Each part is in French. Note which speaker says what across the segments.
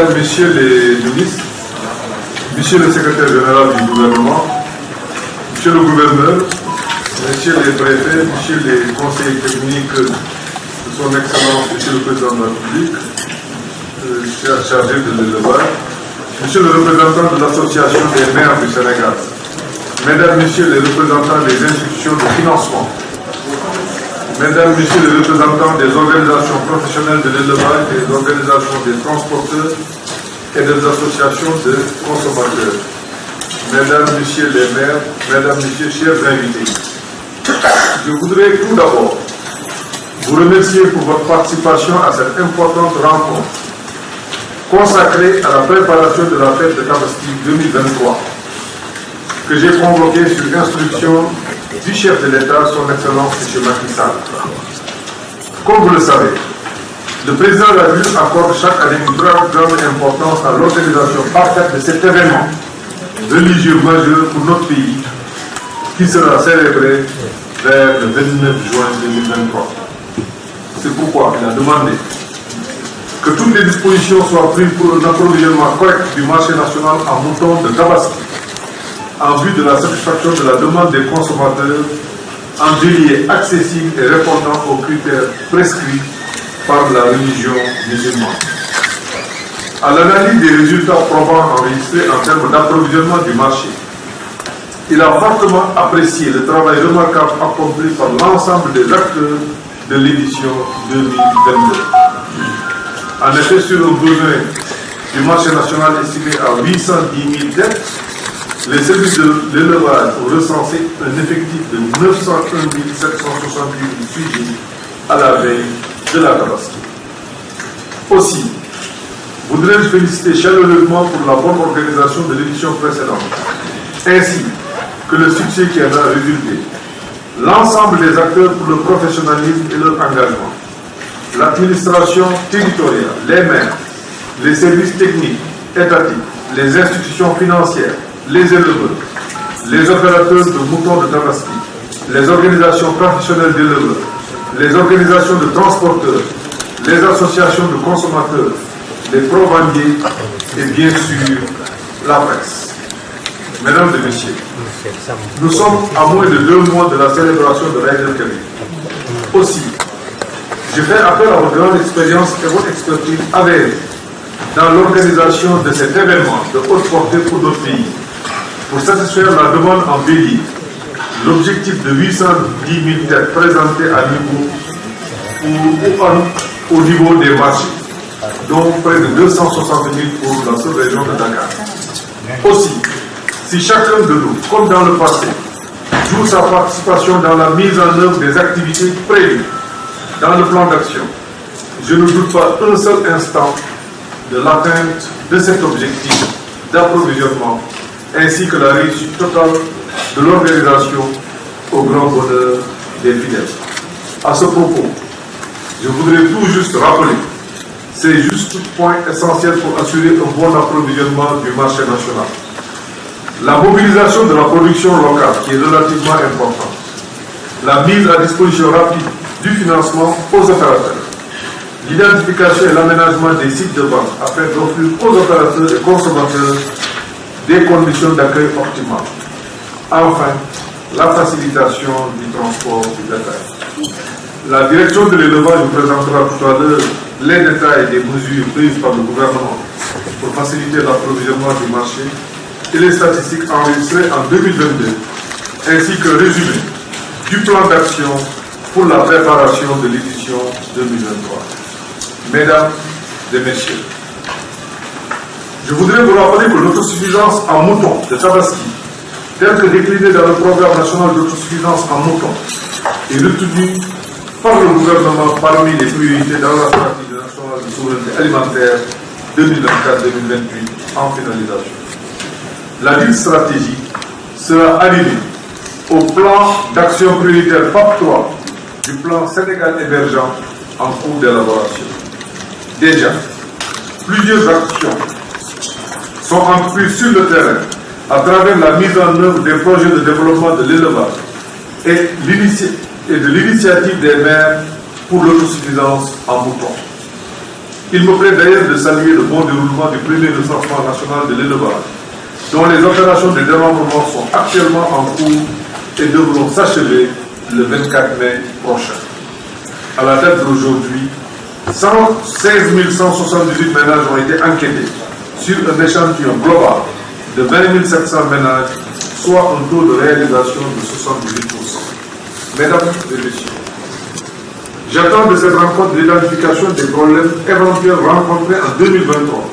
Speaker 1: Mesdames, Messieurs les ministres, Monsieur le secrétaire général du gouvernement, Monsieur le gouverneur, Messieurs les préfets, Messieurs les conseillers techniques de son Excellence, Monsieur le Président de la République, chargé de l'élevage, Monsieur le représentant de l'Association des maires du Sénégal, Mesdames, Messieurs les représentants des institutions de financement, Mesdames, Messieurs les représentants des organisations professionnelles de l'élevage, des organisations des transporteurs et des associations de consommateurs, Mesdames, Messieurs les maires, Mesdames, Messieurs, chers invités, je voudrais tout d'abord vous remercier pour votre participation à cette importante rencontre consacrée à la préparation de la fête de Tabaski 2023 que j'ai convoquée sur instruction du chef de l'État, son Excellence M. Macky Sall. Comme vous le savez, le président de la République accorde chaque année une grande importance à l'organisation parfaite de cet événement religieux majeur pour notre pays qui sera célébré vers le 29 juin 2023. C'est pourquoi il a demandé que toutes les dispositions soient prises pour un approvisionnement correct du marché national en moutons de Tabaski en vue de la satisfaction de la demande des consommateurs en bélier accessible et répondant aux critères prescrits par la religion musulmane. À l'analyse des résultats probants enregistrés en termes d'approvisionnement du marché, il a fortement apprécié le travail remarquable accompli par l'ensemble des acteurs de l'édition 2022. En effet, sur un besoin du marché national estimé à 810 000 têtes, les services de l'élevage ont recensé un effectif de 901 768 sujets à la veille de la Tabaski. Aussi, voudrais-je féliciter chaleureusement pour la bonne organisation de l'édition précédente, ainsi que le succès qui en a résulté. L'ensemble des acteurs pour le professionnalisme et leur engagement, l'administration territoriale, les maires, les services techniques, étatiques, les institutions financières, les éleveurs, les opérateurs de moutons de Tabaski, les organisations professionnelles d'éleveurs, les organisations de transporteurs, les associations de consommateurs, les provendiers et bien sûr la presse. Mesdames et messieurs, nous sommes à moins de 2 mois de la célébration de l'Aïd el-Kabir. Aussi, je fais appel à votre grande expérience et votre expertise avérée dans l'organisation de cet événement de haute portée pour notre pays, pour satisfaire la demande en bélier, l'objectif de 810 000 têtes présentées à niveau au niveau des marchés, dont près de 260 000 pour la sous-région de Dakar. Aussi, si chacun de nous, comme dans le passé, joue sa participation dans la mise en œuvre des activités prévues dans le plan d'action, je ne doute pas un seul instant de l'atteinte de cet objectif d'approvisionnement ainsi que la réussite totale de l'organisation au grand bonheur des fidèles. À ce propos, je voudrais tout juste rappeler ces justes points essentiels pour assurer un bon approvisionnement du marché national. La mobilisation de la production locale qui est relativement importante. La mise à disposition rapide du financement aux opérateurs. L'identification et l'aménagement des sites de vente afin d'offrir aux opérateurs et consommateurs des conditions d'accueil optimales. Enfin, la facilitation du transport du bétail. La direction de l'élevage vous présentera tout à l'heure les détails des mesures prises par le gouvernement pour faciliter l'approvisionnement du marché et les statistiques enregistrées en 2022, ainsi que le résumé du plan d'action pour la préparation de l'édition 2023. Mesdames et messieurs, je voudrais vous rappeler que l'autosuffisance en moutons de Tabaski, telle que déclinée dans le programme national d'autosuffisance en moutons, est retenue par le gouvernement parmi les priorités dans la stratégie nationale de souveraineté alimentaire 2024-2028 en finalisation. La dite stratégie sera alignée au plan d'action prioritaire PAP 3 du plan Sénégal émergent en cours d'élaboration. Déjà, plusieurs actions sont entreprises sur le terrain à travers la mise en œuvre des projets de développement de l'élevage et de l'initiative des maires pour l'autosuffisance en moutons. Il me plaît d'ailleurs de saluer le bon déroulement du premier recensement national de l'élevage, dont les opérations de démembrement sont actuellement en cours et devront s'achever le 24 mai prochain. À la date d'aujourd'hui, 16 178 ménages ont été enquêtés sur un échantillon global de 20 700 ménages, soit un taux de réalisation de 78%. Mesdames et messieurs, j'attends de cette rencontre l'identification des problèmes éventuels rencontrés en 2023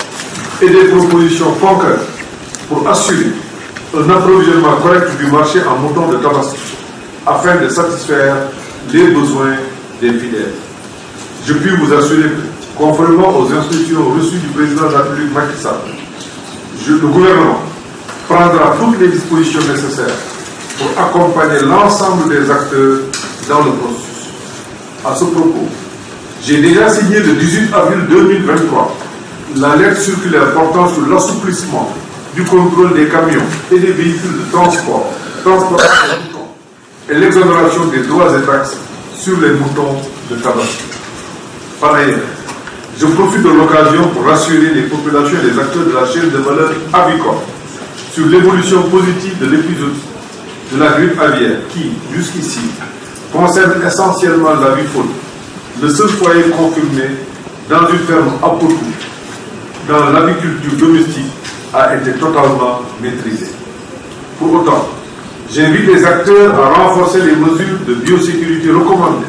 Speaker 1: et des propositions concrètes pour assurer un approvisionnement correct du marché en moutons de tabaski afin de satisfaire les besoins des filières. Je puis vous assurer que, conformément aux instructions reçues du président de la République Macky Sall, le gouvernement prendra toutes les dispositions nécessaires pour accompagner l'ensemble des acteurs dans le processus. À ce propos, j'ai déjà signé le 18 avril 2023 la lettre circulaire portant sur l'assouplissement du contrôle des camions et des véhicules de transport des moutons et l'exonération des droits et taxes sur les moutons de tabaski. Par ailleurs, je profite de l'occasion pour rassurer les populations et les acteurs de la chaîne de valeur avicole sur l'évolution positive de l'épizootie de la grippe aviaire qui, jusqu'ici, concerne essentiellement la vipole, le seul foyer confirmé dans une ferme à Potou, dans l'aviculture domestique, a été totalement maîtrisé. Pour autant, j'invite les acteurs à renforcer les mesures de biosécurité recommandées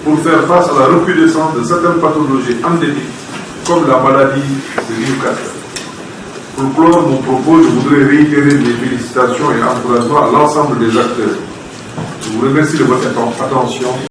Speaker 1: pour faire face à la recrudescence de certaines pathologies endémiques comme la maladie de Newcastle. Pour clore mon propos, je voudrais réitérer mes félicitations et encouragements à l'ensemble des acteurs. Je vous remercie de votre attention.